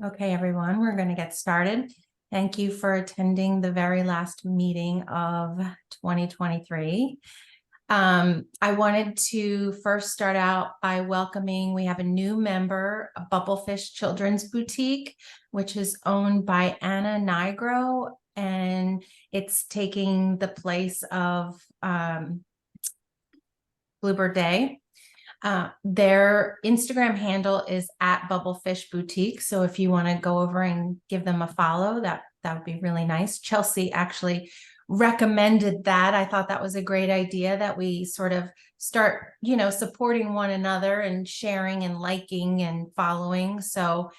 Okay, everyone, we're going to get started. Thank you for attending the very last meeting of 2023. I wanted to first start out by welcoming, we have a new member, a Bubblefish Children's Boutique, which is owned by Anna Nigro, and it's taking the place of Bluebird Day. Their Instagram handle is at Bubblefish Boutique. So if you want to go over and give them a follow, that would be really nice. Chelsea actually recommended that. I thought that was a great idea that we sort of start, supporting one another and sharing and liking and following. So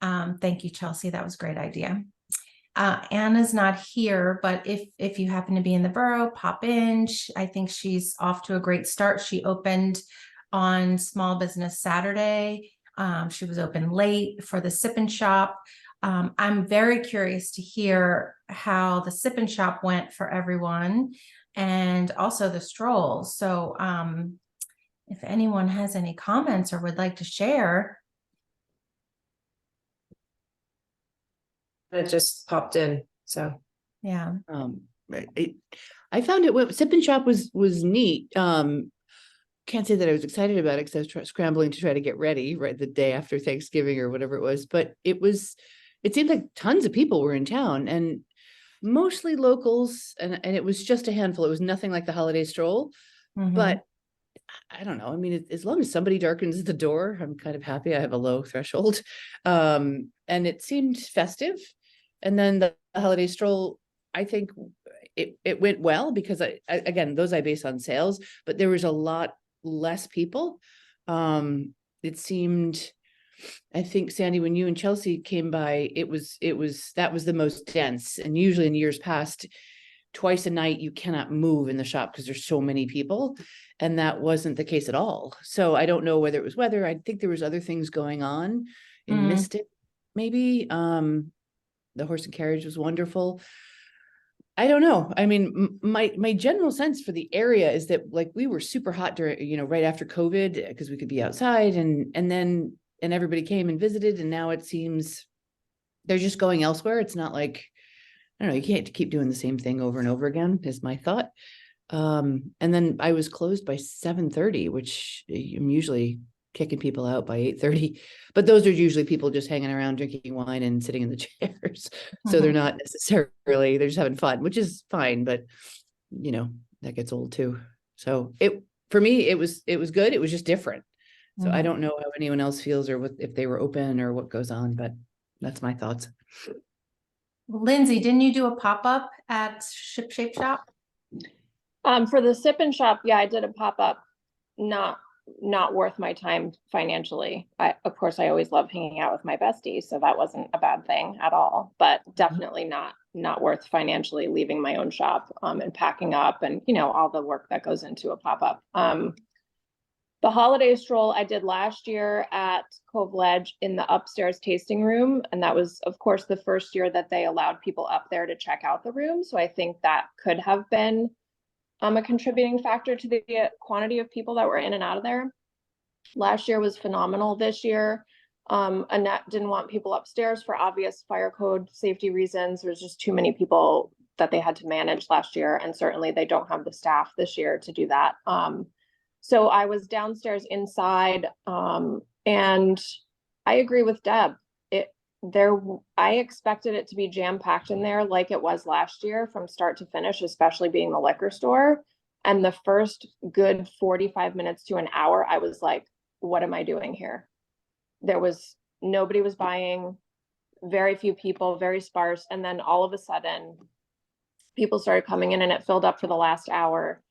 thank you, Chelsea. That was a great idea. Anna's not here, but if you happen to be in the borough, pop in. I think she's off to a great start. She opened on Small Business Saturday. She was open late for the Sip and Shop. I'm very curious to hear how the Sip and Shop went for everyone and also the stroll. So if anyone has any comments or would like to share. It just popped in, so yeah. I found it Sip and Shop was neat. Can't say that I was excited about it because I was scrambling to try to get ready right the day after Thanksgiving or whatever it was. But it seemed like tons of people were in town and mostly locals, and it was just a handful. It was nothing like the holiday stroll, but I don't know. I mean, as long as somebody darkens the door, I'm kind of happy. I have a low threshold, and it seemed festive. And then the holiday stroll, I think it went well because again, those I base on sales, but there was a lot less people. It seemed, I think, Sandy, when you and Chelsea came by, that was the most dense. And usually in years past, twice a night, you cannot move in the shop because there's so many people. And that wasn't the case at all. So I don't know whether it was weather. I think there was other things going on in Mystic, maybe. The horse and carriage was wonderful. I don't know. I mean, my general sense for the area is that like we were super hot during, right after COVID because we could be outside and everybody came and visited. And now it seems they're just going elsewhere. It's not like, I don't know, you can't keep doing the same thing over and over again is my thought. And then I was closed by 7:30, which I'm usually kicking people out by 8:30, but those are usually people just hanging around drinking wine and sitting in the chairs. So they're not necessarily, they're just having fun, which is fine, but that gets old too. So for me, it was good. It was just different. So I don't know how anyone else feels or if they were open or what goes on, but that's my thoughts. Lindsay, didn't you do a pop-up at Ship Shape Shop? For the Sip and Shop, yeah, I did a pop-up. Not worth my time financially. Of course, I always love hanging out with my bestie, so that wasn't a bad thing at all, but definitely not worth financially leaving my own shop and packing up and all the work that goes into a pop-up. The holiday stroll I did last year at Cove Ledge in the upstairs tasting room, and that was of course the first year that they allowed people up there to check out the room, so I think that could have been a contributing factor to the quantity of people that were in and out of there. Last year was phenomenal. This year, Annette didn't want people upstairs for obvious fire code safety reasons. There's just too many people that they had to manage last year. And certainly they don't have the staff this year to do that. So I was downstairs inside, and I agree with Deb. I expected it to be jam-packed in there like it was last year from start to finish, especially being the liquor store. And the first good 45 minutes to an hour, I was like, what am I doing here? Nobody was buying, very few people, very sparse. And then all of a sudden people started coming in and it filled up for the last hour.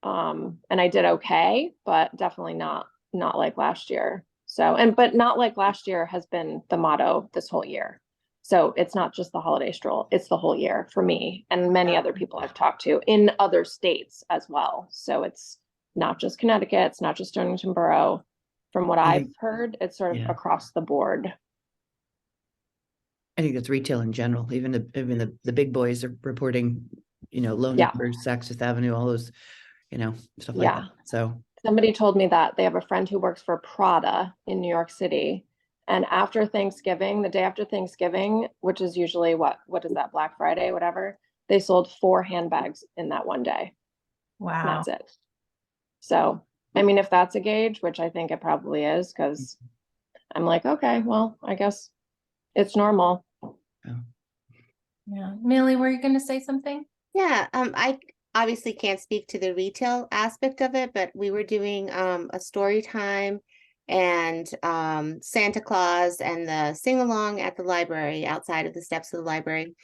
And I did okay, but definitely not like last year. But not like last year has been the motto this whole year. So it's not just the holiday stroll, it's the whole year for me and many other people I've talked to in other states as well. So it's not just Connecticut, it's not just Stonington Borough. From what I've heard, it's sort of across the board. I think that's retail in general. Even the big boys are reporting, low numbers, Saks Fifth Avenue, all those, stuff like that. So somebody told me that they have a friend who works for Prada in New York City, And after Thanksgiving, the day after Thanksgiving, which is usually what is that, Black Friday, whatever, they sold 4 handbags in that one day. And Wow. that's it. So, I mean, if that's a gauge, which I think it probably is, because I'm like, okay, well, I guess it's normal. Yeah. Millie, were you going to say something? Yeah, I obviously can't speak to the retail aspect of it, but we were doing a story time and Santa Claus and the sing along at the library outside of the steps of the library.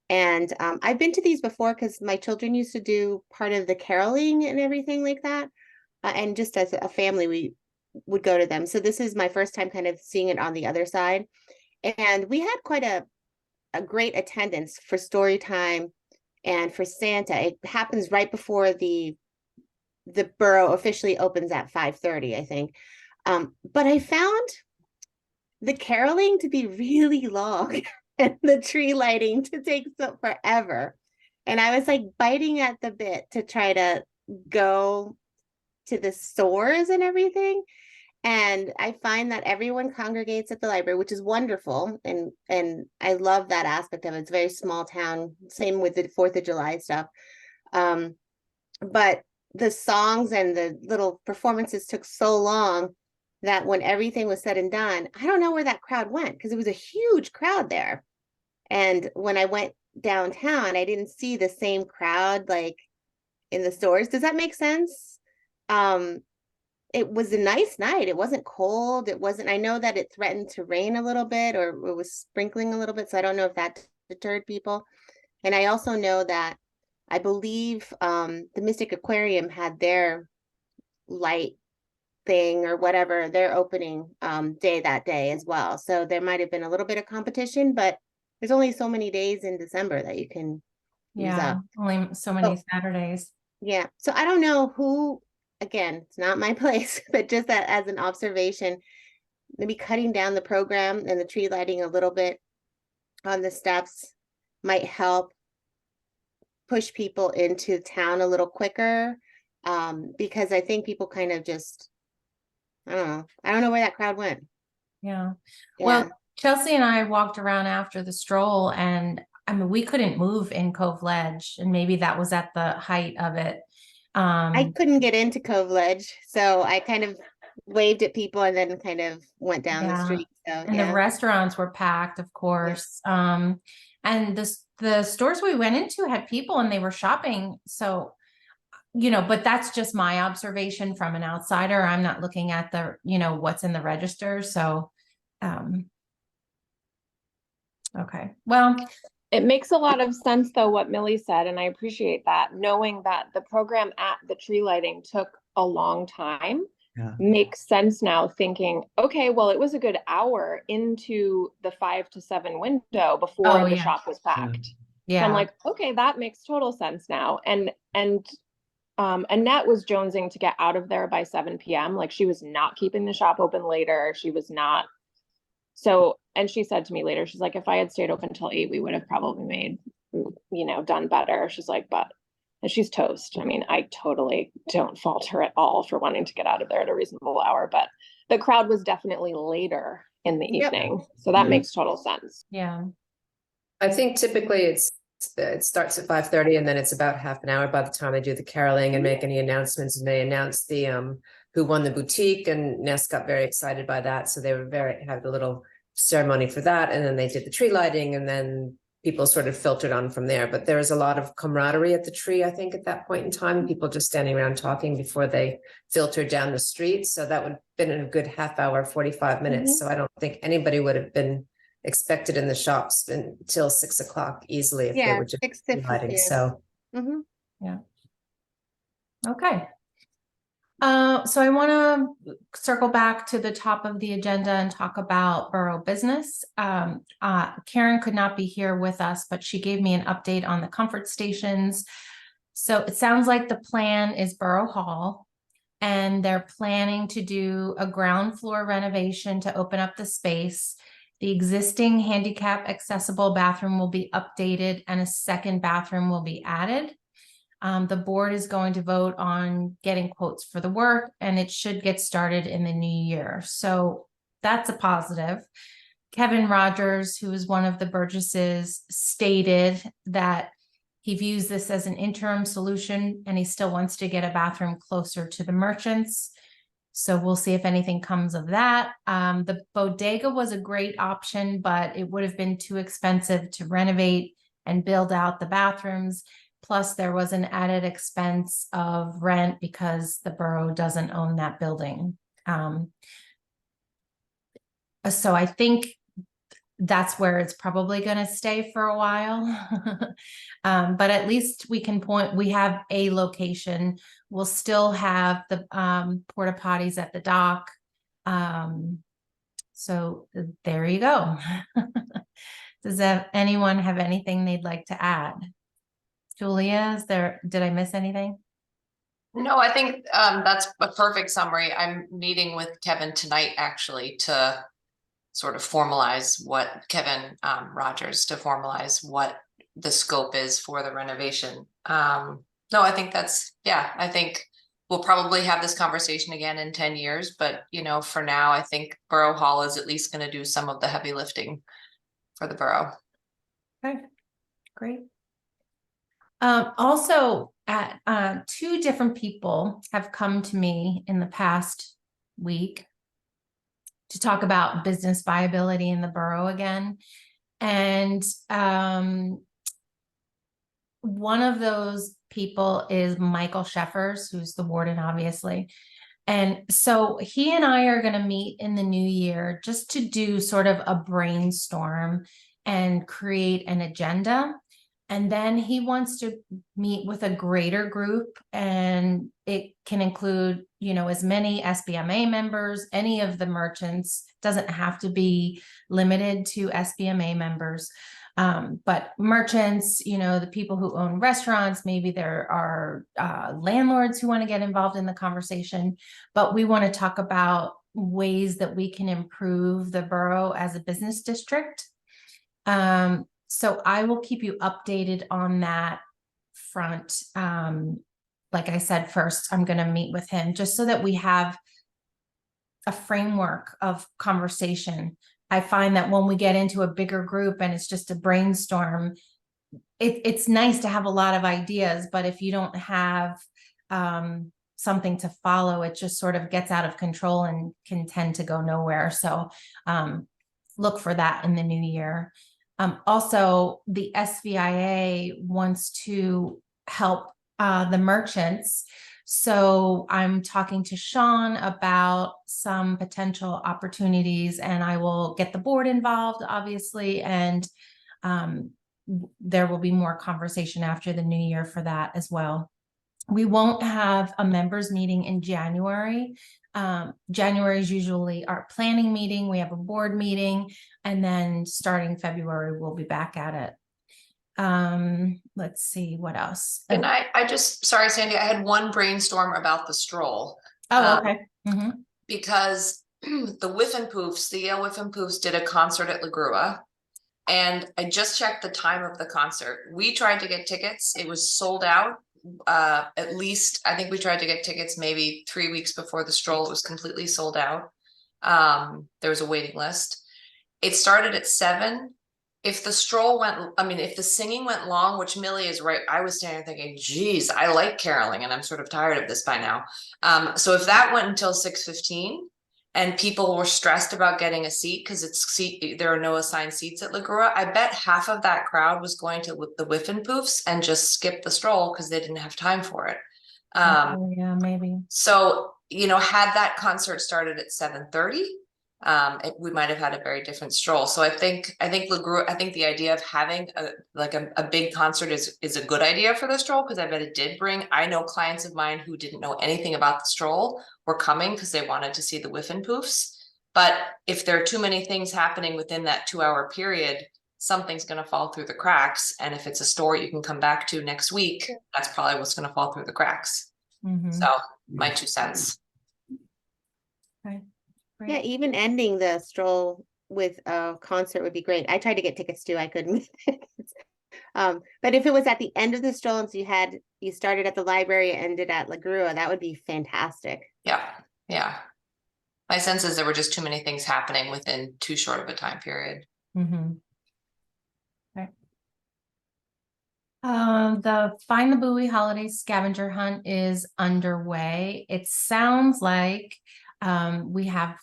And I've been to these before because my children used to do part of the caroling and everything like that. And just as a family, we would go to them. So this is my first time kind of seeing it on the other side. And we had quite a great attendance for story time and for Santa. It happens right before the borough officially opens at 5:30, I think. But I found the caroling to be really long and the tree lighting to take so forever. And I was like biting at the bit to try to go to the stores and everything. And I find that everyone congregates at the library, which is wonderful. And I love that aspect of it. It's a very small town. Same with the 4th of July stuff. But the songs and the little performances took so long that when everything was said and done, I don't know where that crowd went because it was a huge crowd there. And when I went downtown, I didn't see the same crowd like in the stores. Does that make sense? It was a nice night. It wasn't cold. It wasn't, I know that it threatened to rain a little bit or it was sprinkling a little bit. So I don't know if that deterred people. And I also know that I believe the Mystic Aquarium had their light thing or whatever, their opening day that day as well. So there might have been a little bit of competition, but there's only so many days in December that you can use Yeah. up. Only so many Saturdays. Yeah. So I don't know who, again, it's not my place, but just that as an observation, maybe cutting down the program and the tree lighting a little bit on the steps might help push people into town a little quicker. Because I think people kind of just, I don't know where that crowd went. Yeah. Yeah. Well, Chelsea and I walked around after the stroll and I mean, we couldn't move in Cove Ledge and maybe that was at the height of it. I couldn't get into Cove Ledge, so I kind of waved at people and then kind of went down the Yeah. street. So And yeah. the restaurants were packed, of course. And the stores we went into had people and they were shopping. So, you know, but that's just my observation from an outsider. I'm not looking at the, you know, what's in the register. So, okay. Well, It makes a lot of sense though, what Millie said, and I appreciate that, knowing that the program at the tree lighting took a long time. Yeah. Makes sense now thinking, okay, well, it was a good hour into the 5 to 7 window before Oh, the yeah. shop was packed. So yeah. I'm like, okay, that makes total sense now. And Annette was jonesing to get out of there by 7 p.m. Like she was not keeping the shop open later. She was not. So, and she said to me later, she's like, if I had stayed open till 8, we would have probably made, you know, done better. She's like, but, and she's toast. I mean, I totally don't fault her at all for wanting to get out of there at a reasonable hour, but the crowd was definitely later in the Yep. evening. So that Yeah. makes total sense. Yeah. I think typically it starts at 5:30 and then it's about half an hour by the time they do the caroling and make any announcements, and they announced the who won the boutique, and Ness got very excited by that. So they were had a little ceremony for that, and then they did the tree lighting, and then people sort of filtered on from there. But there was a lot of camaraderie at the tree, I think, at that point in time, people just standing around talking before they filtered down the street. So that would have been a good half hour, 45 minutes. So I don't think anybody would have been expected in the shops until 6 o'clock easily if they Yeah, were just 6 to lighting. 5. So Mhm. Okay. So I want to circle back to the top of the agenda and talk about borough business. Karen could not be here with us, but she gave me an update on the comfort stations. So it sounds like the plan is Borough Hall, and they're planning to do a ground floor renovation to open up the space. The existing handicap accessible bathroom will be updated and a second bathroom will be added. The board is going to vote on getting quotes for the work, and it should get started in the new year. So that's a positive. Kevin Rogers, who is one of the Burgesses, stated that he views this as an interim solution and he still wants to get a bathroom closer to the merchants. So we'll see if anything comes of that. The bodega was a great option, but it would have been too expensive to renovate and build out the bathrooms. Plus, there was an added expense of rent because the borough doesn't own that building. So I think that's where it's probably going to stay for a while. But at least we have a location. We'll still have the porta potties at the dock. So there you go. Does anyone have anything they'd like to add? Julia, did I miss anything? No, I think that's a perfect summary. I'm meeting with Kevin tonight, actually, to sort of formalize what Kevin Rogers to formalize what the scope is for the renovation. No, I think I think we'll probably have this conversation again in 10 years, but for now, I think Borough Hall is at least going to do some of the heavy lifting for the borough. Okay, great. Also, two different people have come to me in the past week to talk about business viability in the borough again. And one of those people is Michael Sheffers, who's the warden, obviously. And so he and I are going to meet in the new year just to do sort of a brainstorm and create an agenda. And then he wants to meet with a greater group, and it can include, as many SBMA members, any of the merchants. Doesn't have to be limited to SBMA members, but merchants, the people who own restaurants, maybe there are landlords who want to get involved in the conversation, but we want to talk about ways that we can improve the borough as a business district. So I will keep you updated on that front. Like I said, first, I'm going to meet with him just so that we have a framework of conversation. I find that when we get into a bigger group and it's just a brainstorm, it's nice to have a lot of ideas, but if you don't have something to follow, it just sort of gets out of control and can tend to go nowhere. So look for that in the new year. Also, the SVIA wants to help the merchants. So I'm talking to Sean about some potential opportunities, and I will get the board involved, obviously, and there will be more conversation after the new year for that as well. We won't have a members meeting in January. January is usually our planning meeting. We have a board meeting, and then starting February, we'll be back at it. Let's see what else. And sorry, Sandy, I had one brainstorm about the stroll. Oh, okay. Because the Whiffenpoofs, the Yale Whiffenpoofs did a concert at La Grua, and I just checked the time of the concert. We tried to get tickets. It was sold out. At least I think we tried to get tickets maybe 3 weeks before the stroll. It was completely sold out. There was a waiting list. It started at 7. If the stroll if the singing went long, which Millie is right, I was standing there thinking, geez, I like caroling and I'm sort of tired of this by now. So if that went until 6:15 and people were stressed about getting a seat because there are no assigned seats at La Grua, I bet half of that crowd was going to the Whiffenpoofs and just skip the stroll because they didn't have time for it. Yeah, maybe. So, had that concert started at 7:30, we might have had a very different stroll. So I think La Grua, I think the idea of having a big concert is a good idea for the stroll, because I bet it did I know clients of mine who didn't know anything about the stroll were coming because they wanted to see the Whiffenpoofs. But if there are too many things happening within that 2-hour period, something's going to fall through the cracks. And if it's a story you can come back to next week, that's probably what's going to fall through the cracks. So my 2 cents. Okay. Great. Yeah, even ending the stroll with a concert would be great. I tried to get tickets too. I couldn't. But if it was at the end of the stroll, and so you started at the library, ended at La Grua, that would be fantastic. Yeah. My sense is there were just too many things happening within too short of a time period. Mhm. Right. The Find the Buoy Holiday Scavenger Hunt is underway. It sounds like we have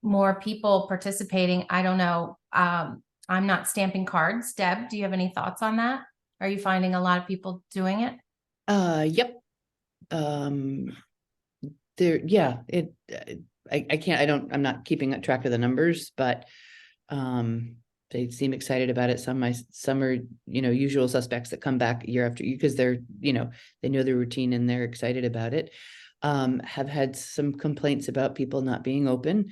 more people participating. I don't know. I'm not stamping cards. Deb, do you have any thoughts on that? Are you finding a lot of people doing it? Yep. There, yeah, I can't, I'm not keeping track of the numbers, but they seem excited about it. Some are, usual suspects that come back year after year because they're, they know the routine and they're excited about it. Have had some complaints about people not being open.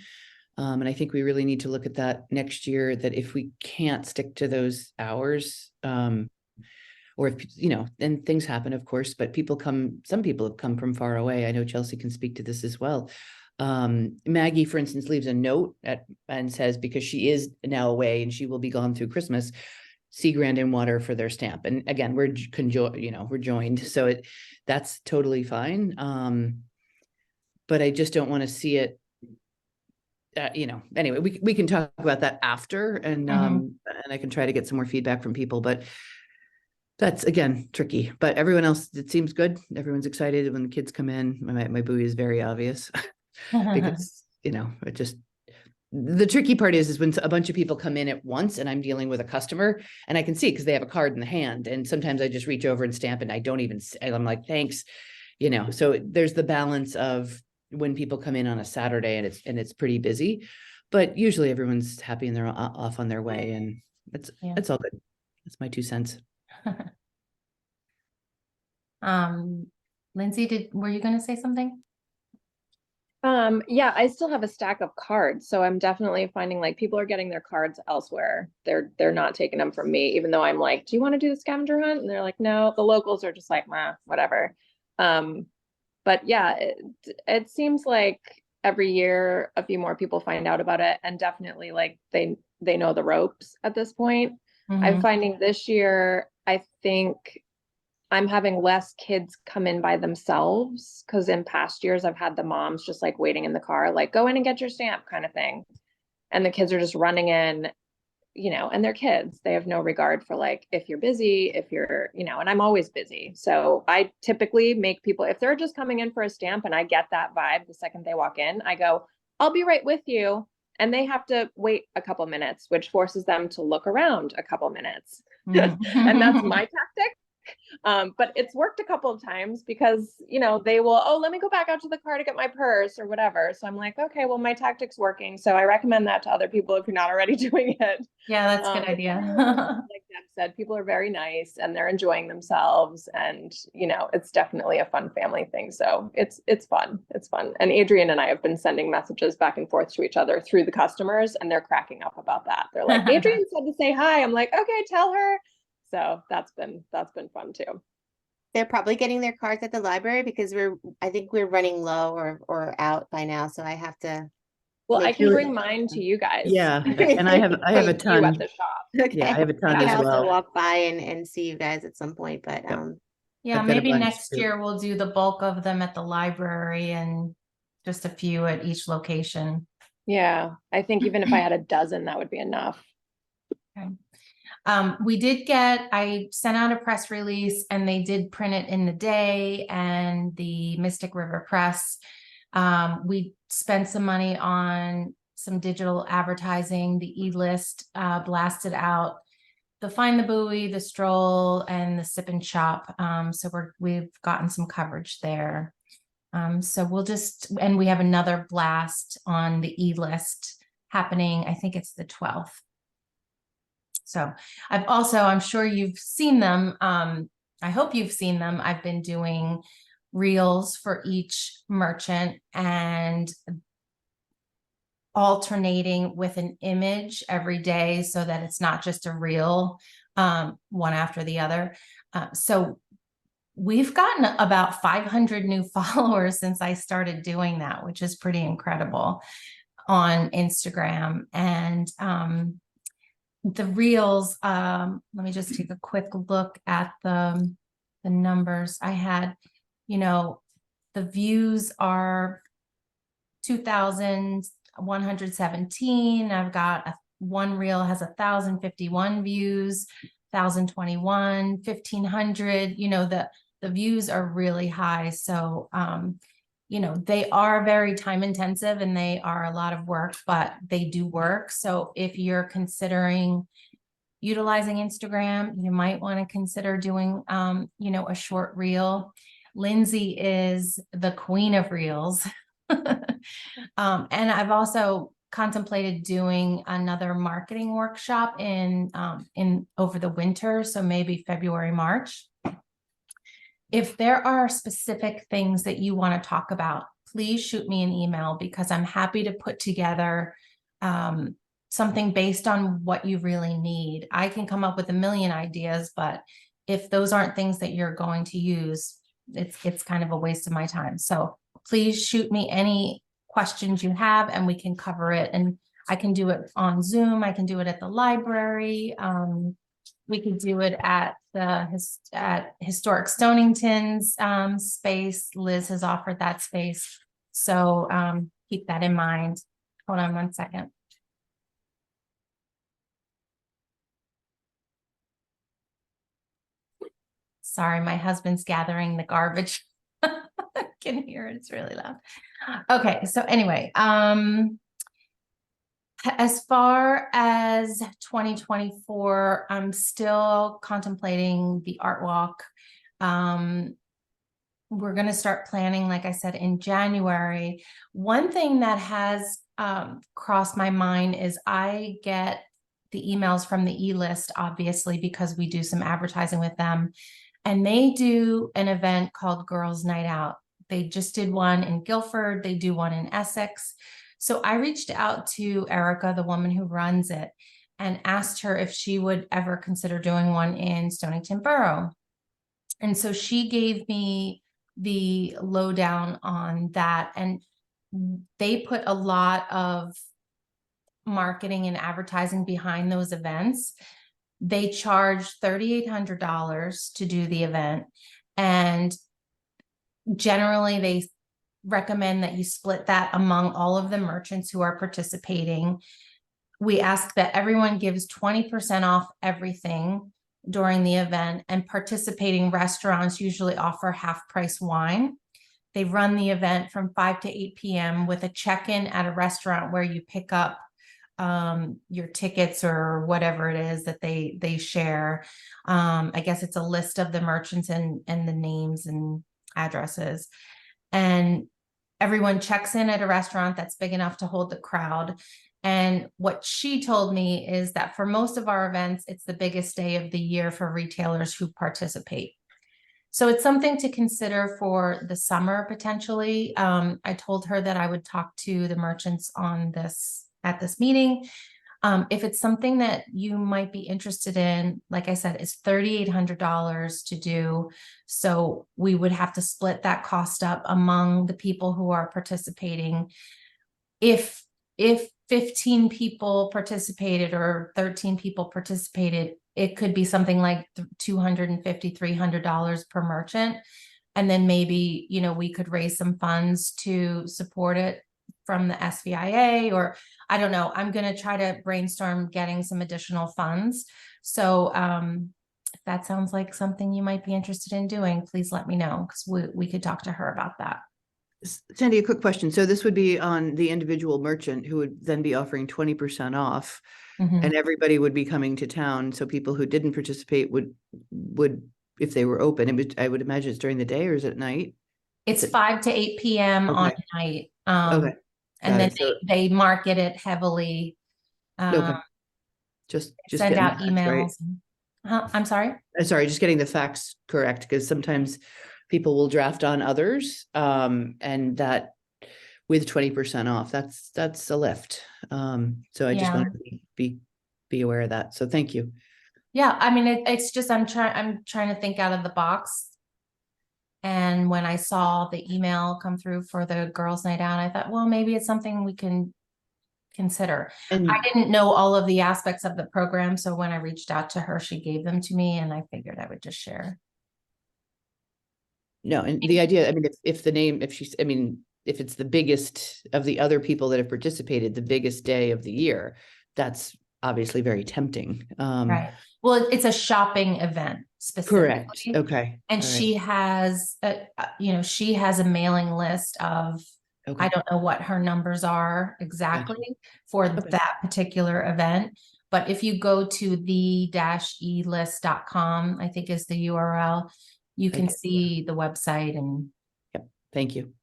And I think we really need to look at that next year, that if we can't stick to those hours, or if, then things happen, of course, but some people have come from far away. I know Chelsea can speak to this as well. Maggie, for instance, leaves a note and says, because she is now away and she will be gone through Christmas, Sea Grand and Water for their stamp. And again, we're joined. So that's totally fine. But I just don't want to see it. Anyway, we can talk about that after, and and I can try to get some more feedback from people, but that's again tricky. But everyone else, it seems good. Everyone's excited when the kids come in. My buoy is very obvious because it just, the tricky part is when a bunch of people come in at once and I'm dealing with a customer and I can see because they have a card in the hand, and sometimes I just reach over and stamp and I don't even, I'm like, thanks, so there's the balance of when people come in on a Saturday and it's pretty busy, but usually everyone's happy and they're off on their way, and that's all good. That's my 2 cents. Lindsay, were you going to say something? Yeah, I still have a stack of cards, so I'm definitely finding like people are getting their cards elsewhere. They're not taking them from me, even though I'm like, do you want to do the scavenger hunt? And they're like, no. The locals are just like, whatever. But yeah, it seems like every year a few more people find out about it, and definitely like they know the ropes at this point. I'm finding this year, I think I'm having less kids come in by themselves, because in past years I've had the moms just like waiting in the car, like go in and get your stamp kind of thing. And the kids are just running in, and they're kids. They have no regard for like, if you're busy, if you're, and I'm always busy. So I typically make people, if they're just coming in for a stamp and I get that vibe the second they walk in, I go, I'll be right with you. And they have to wait a couple minutes, which forces them to look around a couple minutes. And that's my tactic. But it's worked a couple of times because, they will, let me go back out to the car to get my purse or whatever. So I'm like, okay, well, my tactic's working. So I recommend that to other people if you're not already doing it. Yeah, that's a good idea. Like Deb said, people are very nice and they're enjoying themselves, and, it's definitely a fun family thing. So it's fun. It's fun. And Adrian and I have been sending messages back and forth to each other through the customers, and they're cracking up about that. They're like, Adrian said to say hi. I'm like, okay, tell her. So that's been fun too. They're probably getting their cards at the library because I think we're running low or out by now. So I have to. Well, I can bring mine to you guys. Yeah, and I have a ton at the shop. Okay. Yeah, I have a ton I can as also well. walk by and see you guys at some point, but Yep. Yeah, I've got a maybe bunch, next too. year we'll do the bulk of them at the library and just a few at each location. Yeah, I think even if I had a dozen, that would be enough. Okay. I sent out a press release and they did print it in the day, and the Mystic River Press. We spent some money on some digital advertising, the e-list, blasted out the Find the Buoy, the Stroll, and the Sip and Shop. So we've gotten some coverage there. So and we have another blast on the e-list happening. I think it's the 12th. So I'm sure you've seen them. I hope you've seen them. I've been doing reels for each merchant and alternating with an image every day so that it's not just a reel, one after the other. So we've gotten about 500 new followers since I started doing that, which is pretty incredible, on Instagram. And the reels, let me just take a quick look at the numbers. I had, the views are 2,117. I've got one reel has 1,051 views, 1,021, 1,500. You know, the views are really high. So, you know, they are very time intensive and they are a lot of work, but they do work. So if you're considering utilizing Instagram, you might want to consider doing, you know, a short reel. Lindsay is the queen of reels. And I've also contemplated doing another marketing workshop in over the winter. So maybe February, March. If there are specific things that you want to talk about, please shoot me an email because I'm happy to put together something based on what you really need. I can come up with a million ideas, but if those aren't things that you're going to use, it's kind of a waste of my time. So please shoot me any questions you have and we can cover it. And I can do it on Zoom. I can do it at the library. We could do it at the Historic Stonington's space. Liz has offered that space. So keep that in mind. Hold on one second. Sorry, my husband's gathering the garbage. I can hear it, it's really loud. Okay, so anyway, as far as 2024, I'm still contemplating the art walk. We're going to start planning, like I said, in January. One thing that has crossed my mind is I get the emails from the E-List, obviously, because we do some advertising with them. And they do an event called Girls Night Out. They just did one in Guilford. They do one in Essex. So I reached out to Erica, the woman who runs it, and asked her if she would ever consider doing one in Stonington Borough. And so she gave me the lowdown on that. And they put a lot of marketing and advertising behind those events. They charge $3,800 to do the event. And generally they recommend that you split that among all of the merchants who are participating. We ask that everyone gives 20% off everything during the event, and participating restaurants usually offer half-price wine. They run the event from 5 to 8 p.m. with a check-in at a restaurant where you pick up your tickets or whatever it is that they share. I guess it's a list of the merchants and the names and addresses. And everyone checks in at a restaurant that's big enough to hold the crowd. And what she told me is that for most of our events, it's the biggest day of the year for retailers who participate. So it's something to consider for the summer potentially. I told her that I would talk to the merchants on this at this meeting. If it's something that you might be interested in, like I said, it's $3,800 to do. So we would have to split that cost up among the people who are participating. If 15 people participated or 13 people participated, it could be something like $250, $300 per merchant. And then maybe, you know, we could raise some funds to support it from the SVIA, or I don't know. I'm going to try to brainstorm getting some additional funds. So if that sounds like something you might be interested in doing, please let me know, because we could talk to her about that. Sandy, a quick question. So this would be on the individual merchant who would then be offering 20% off, and everybody would be coming to town. So people who didn't participate would, if they were open, I would imagine it's during the day, or is it at night? It's 5 to 8 p.m. on night. Okay. And then they market it heavily. Okay. Just send out emails. Right? I'm sorry. Sorry, just getting the facts correct, because sometimes people will draft on others, and that with 20% off, that's a lift. So I just want to be aware of that. So thank you. Yeah, I mean, it's just I'm trying to think out of the box. And when I saw the email come through for the girls' night out, I thought, well, maybe it's something we can consider. And I didn't know all of the aspects of the program. So when I reached out to her, she gave them to me, and I figured I would just share. No, and the idea, I mean, if the name, if she's, I mean, if it's the biggest of the other people that have participated, the biggest day of the year, that's obviously very tempting. Right. Well, it's a shopping event Correct. specifically. Okay. And All right. she has, she has a mailing list of, Okay. I don't know what her numbers are exactly for Okay. that particular event. But if you go to the-elist.com, I think is the URL, you can Okay. see the website and, Thank you.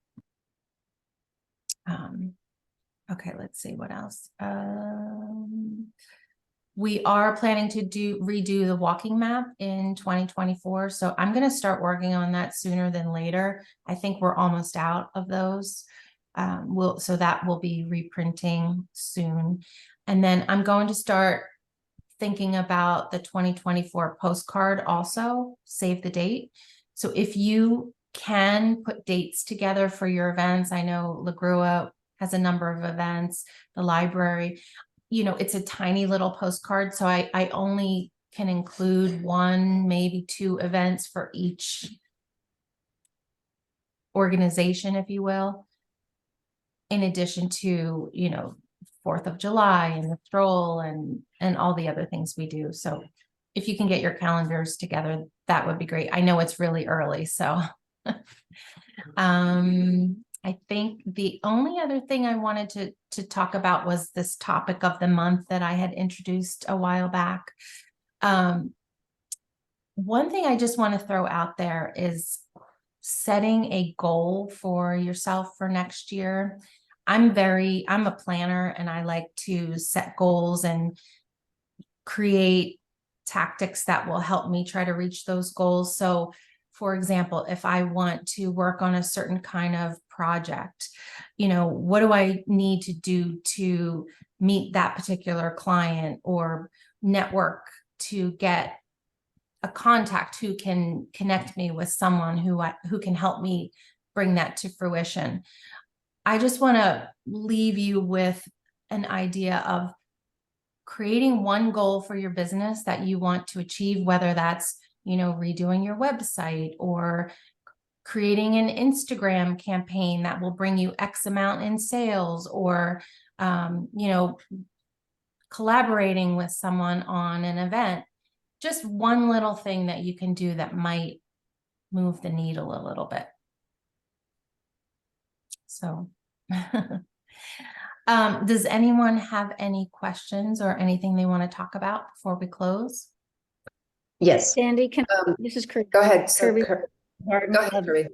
okay, let's see what else. We are planning to redo the walking map in 2024. So I'm going to start working on that sooner than later. I think we're almost out of those. So that will be reprinting soon. And then I'm going to start thinking about the 2024 postcard also, save the date. So if you can put dates together for your events, I know La Grua has a number of events, the library, it's a tiny little postcard. So I only can include 1, maybe 2 events for each organization, if you will. In addition to, 4th of July and the stroll and all the other things we do. So if you can get your calendars together, that would be great. I know it's really early, so I think the only other thing I wanted to talk about was this topic of the month that I had introduced a while back. One thing I just want to throw out there is setting a goal for yourself for next year. I'm a planner and I like to set goals and create tactics that will help me try to reach those goals. So for example, if I want to work on a certain kind of project, what do I need to do to meet that particular client or network to get a contact who can connect me with someone who can help me bring that to fruition. I just want to leave you with an idea of creating one goal for your business that you want to achieve, whether that's, redoing your website or creating an Instagram campaign that will bring you X amount in sales or, collaborating with someone on an event. Just one little thing that you can do that might move the needle a little bit. So, does anyone have any questions or anything they want to talk about before we close? Yes, Sandy, this is Kirby. go ahead. Kirby. Go ahead, Kirby.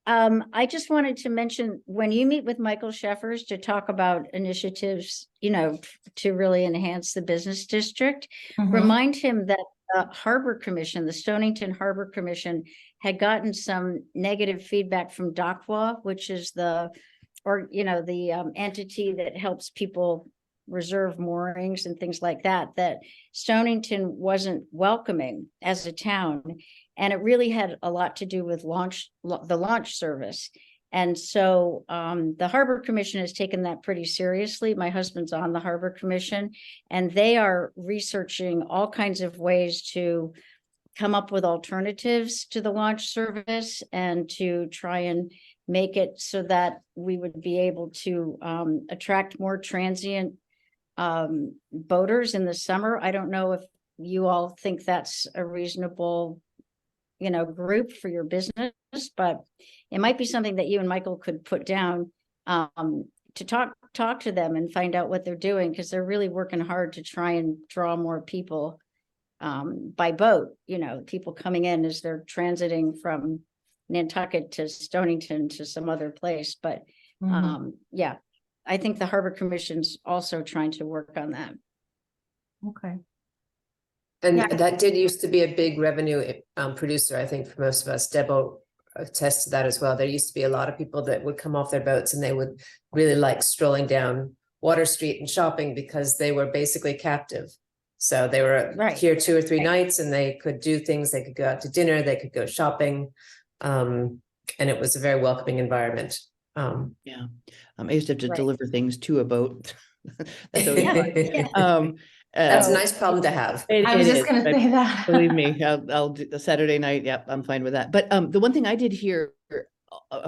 I just wanted to mention, when you meet with Michael Sheffers to talk about initiatives, to really enhance the business district, remind him that the Harbor Commission, the Stonington Harbor Commission, had gotten some negative feedback from DOCWA, which is the entity that helps people reserve moorings and things like that, that Stonington wasn't welcoming as a town. And it really had a lot to do with the launch service. And so the Harbor Commission has taken that pretty seriously. My husband's on the Harbor Commission, and they are researching all kinds of ways to come up with alternatives to the launch service and to try and make it so that we would be able to attract more transient boaters in the summer. I don't know if you all think that's a reasonable group for your business, but it might be something that you and Michael could put down to talk to them and find out what they're doing, because they're really working hard to try and draw more people by boat, people coming in as they're transiting from Nantucket to Stonington to some other place. But yeah, I think the Harbor Commission's also trying to work on that. Okay. And Yeah. that did used to be a big revenue producer, I think, for most of us. Debo attests to that as well. There used to be a lot of people that would come off their boats and they would really like strolling down Water Street and shopping because they were basically captive. So they were here 2 or 3 nights and they could do things. They could go out to dinner, they could go shopping. And it was a very welcoming environment. Yeah. I used to have to Right. deliver things to a boat. That's always fun. That's a nice problem to have. I was just going to say that. Believe me, I'll do the Saturday night. Yep, I'm fine with that. But the one thing I did hear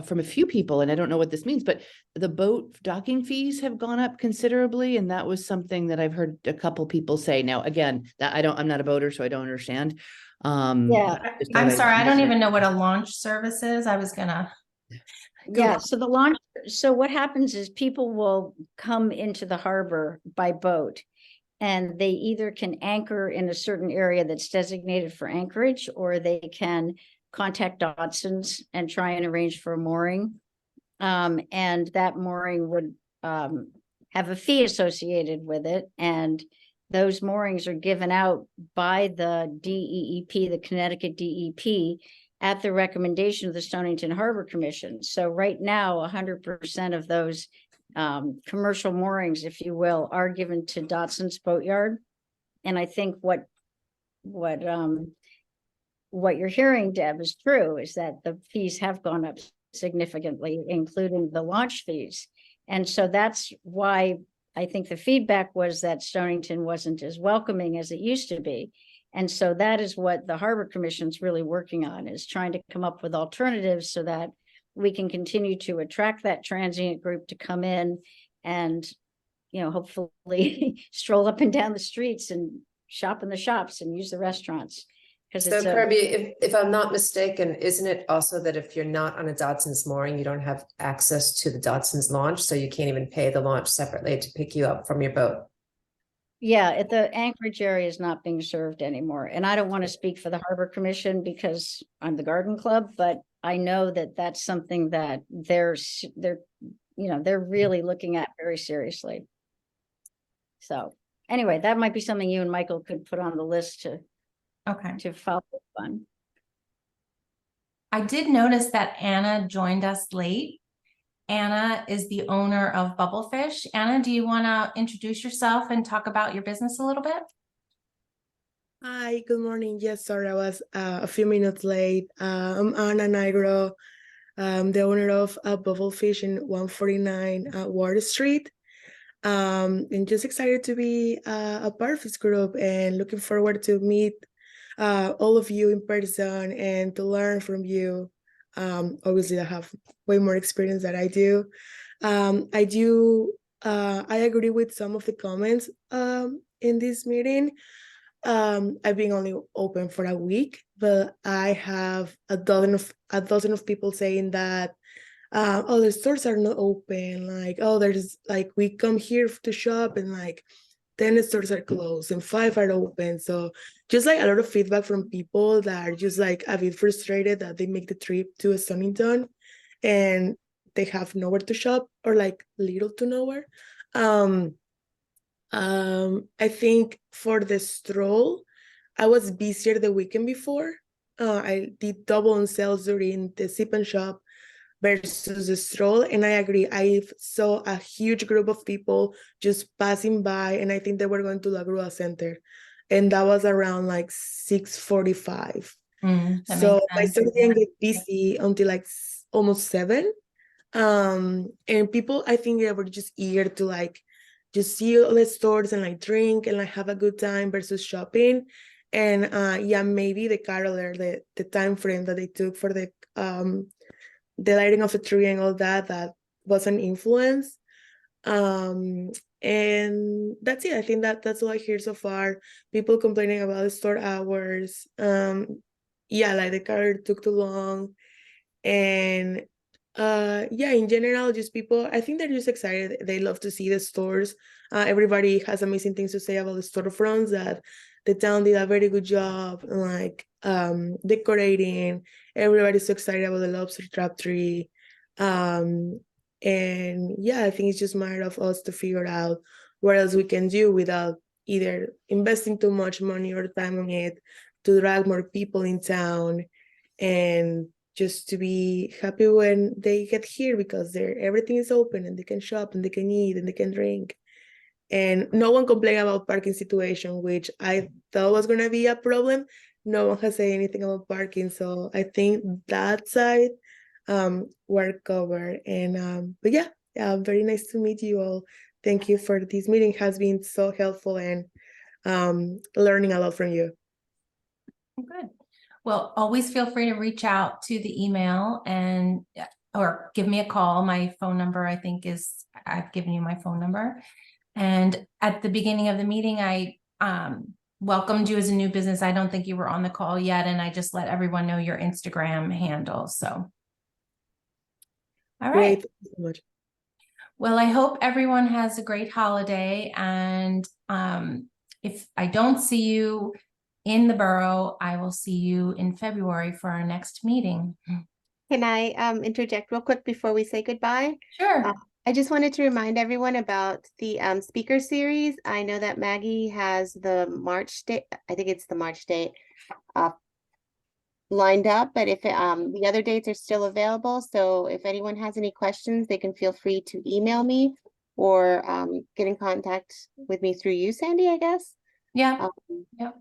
from a few people, and I don't know what this means, but the boat docking fees have gone up considerably, and that was something that I've heard a couple people say. Now, again, that I'm not a boater, so I don't understand. Yeah. Just thought I'm I'd sorry, I don't mention it. even know what a launch service is. I was gonna. Yeah, so the launch, so what happens is people will come into the harbor by boat. And they either can anchor in a certain area that's designated for anchorage, or they can contact Dodson's and try and arrange for a mooring. And that mooring would have a fee associated with it. And those moorings are given out by the DEEP, the Connecticut DEP, at the recommendation of the Stonington Harbor Commission. So right now, 100% of those commercial moorings, if you will, are given to Dodson's Boatyard. And I think what you're hearing, Deb, is true, is that the fees have gone up significantly, including the launch fees. And so that's why I think the feedback was that Stonington wasn't as welcoming as it used to be. And so that is what the Harbor Commission's really working on, is trying to come up with alternatives so that we can continue to attract that transient group to come in and, you know, hopefully stroll up and down the streets and shop in the shops and use the restaurants. So Kirby, if I'm not mistaken, isn't it also that if you're not on a Dodson's mooring, you don't have access to the Dodson's launch, so you can't even pay the launch separately to pick you up from your boat? Yeah, the Anchorage area is not being served anymore. And I don't want to speak for the Harbor Commission because I'm the Garden Club, but I know that that's something that they're really looking at very seriously. So anyway, that might be something you and Michael could put on the list to follow up on. I did notice that Anna joined us late. Anna is the owner of Bubblefish. Anna, do you want to introduce yourself and talk about your business a little bit? Hi, good morning. Yes, sorry, I was a few minutes late. I'm Anna Nigro, the owner of Bubblefish in 149 Water Street. And just excited to be a part of this group and looking forward to meet all of you in person and to learn from you. Obviously, I have way more experience than I do. I agree with some of the comments in this meeting. I've been only open for a week, but I have a dozen of people saying that oh, the stores are not open. Like, oh, there's like we come here to shop and like 10 stores are closed and 5 are open. So just like a lot of feedback from people that are just like a bit frustrated that they make the trip to Stonington and they have nowhere to shop or like little to nowhere. I think for the stroll, I was busier the weekend before. I did double on sales during the sip and shop versus the stroll, and I agree. I saw a huge group of people just passing by, and I think they were going to La Grua Center, and that was around like 6:45. So my store didn't get busy until like almost 7. And people, I think they were just eager to like just see all the stores and like drink and like have a good time versus shopping. And yeah, maybe the caroler, the time frame that they took for the lighting of a tree and all that was an influence. And that's it. I think that's all I hear so far. People complaining about the store hours. Yeah, like the car took too long. And yeah, in general, just people, I think they're just excited. They love to see the stores. Everybody has amazing things to say about the storefronts, that the town did a very good job, like decorating. Everybody's so excited about the lobster trap tree. And yeah, I think it's just a matter of us to figure out what else we can do without either investing too much money or time on it, to drag more people in town, and just to be happy when they get here because everything is open and they can shop and they can eat and they can drink. And no one complained about parking situation, which I thought was going to be a problem. No one has said anything about parking. So I think that side were covered. And but yeah, very nice to meet you all. Thank you for this meeting. It has been so helpful and learning a lot from you. Good. Well, always feel free to reach out to the email, and or give me a call. My phone number, I think I've given you my phone number. And at the beginning of the meeting, I welcomed you as a new business. I don't think you were on the call yet, and I just let everyone know your Instagram handle. So, all right. Great. Thank you so much. Well, I hope everyone has a great holiday. And if I don't see you in the borough, I will see you in February for our next meeting. Can I interject real quick before we say goodbye? Sure. I just wanted to remind everyone about the speaker series. I know that Maggie has the March date, I think it's the March date lined up, but if the other dates are still available, so if anyone has any questions, they can feel free to email me or get in contact with me through you, Sandy, I guess. Yeah. Yep.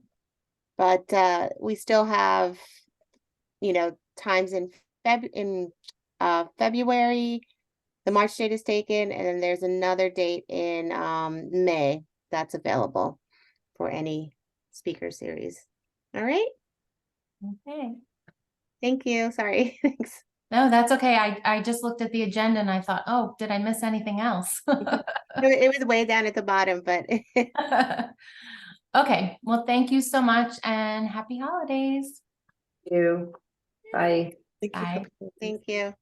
But we still have, times in February. The March date is taken, and then there's another date in May that's available for any speaker series. All right. Okay. Thank you. Sorry. Thanks. No, that's okay. I just looked at the agenda and I thought, oh, did I miss anything else? It was way down at the bottom, but Okay. Well, thank you so much and happy holidays. You, bye. Thank you. Bye. thank you.